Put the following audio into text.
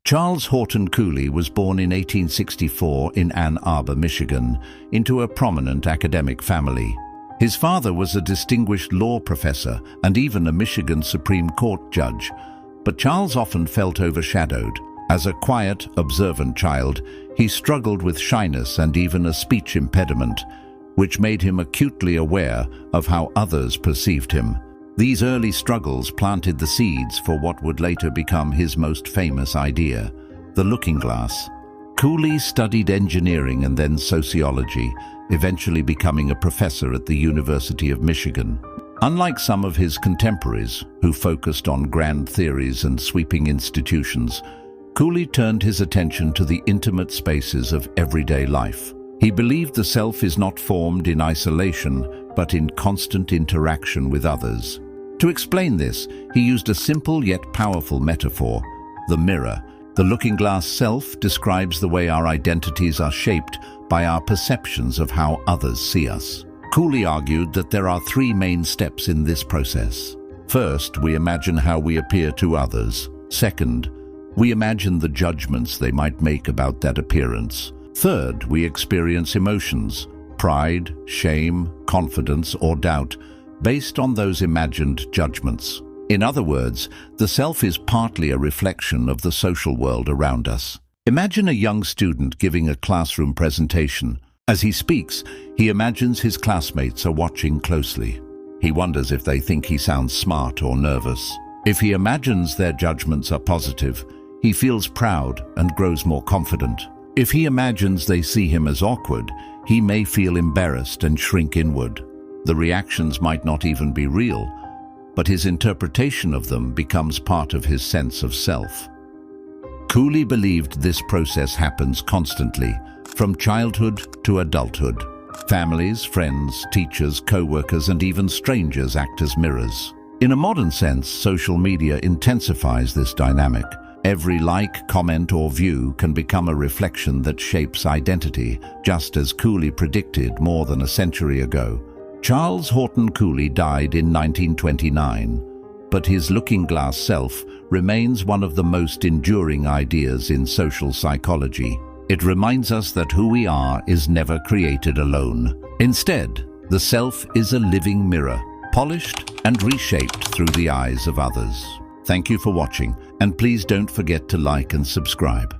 Charles Horton Cooley was born in 1864 in Ann Arbor, Michigan, into a prominent academic family. His father was a distinguished law professor and even a Michigan Supreme Court judge, but Charles often felt overshadowed. As a quiet, observant child, he struggled with shyness and even a speech impediment, which made him acutely aware of how others perceived him. These early struggles planted the seeds for what would later become his most famous idea, the looking glass. Cooley studied engineering and then sociology, eventually becoming a professor at the University of Michigan. Unlike some of his contemporaries, who focused on grand theories and sweeping institutions, Cooley turned his attention to the intimate spaces of everyday life. He believed the self is not formed in isolation, but in constant interaction with others. To explain this, he used a simple yet powerful metaphor, the mirror. The looking glass self describes the way our identities are shaped by our perceptions of how others see us. Cooley argued that there are three main steps in this process. First, we imagine how we appear to others. Second, we imagine the judgments they might make about that appearance. Third, we experience emotions, pride, shame, confidence, or doubt, based on those imagined judgments. In other words, the self is partly a reflection of the social world around us. Imagine a young student giving a classroom presentation. As he speaks, he imagines his classmates are watching closely. He wonders if they think he sounds smart or nervous. If he imagines their judgments are positive, he feels proud and grows more confident. If he imagines they see him as awkward, he may feel embarrassed and shrink inward. The reactions might not even be real, but his interpretation of them becomes part of his sense of self. Cooley believed this process happens constantly, from childhood to adulthood. Families, friends, teachers, co-workers, and even strangers act as mirrors. In a modern sense, social media intensifies this dynamic. Every like, comment, or view can become a reflection that shapes identity, just as Cooley predicted more than a century ago. Charles Horton Cooley died in 1929, but his looking glass self remains one of the most enduring ideas in social psychology. It reminds us that who we are is never created alone. Instead, the self is a living mirror, polished and reshaped through the eyes of others. Thank you for watching, and please don't forget to like and subscribe.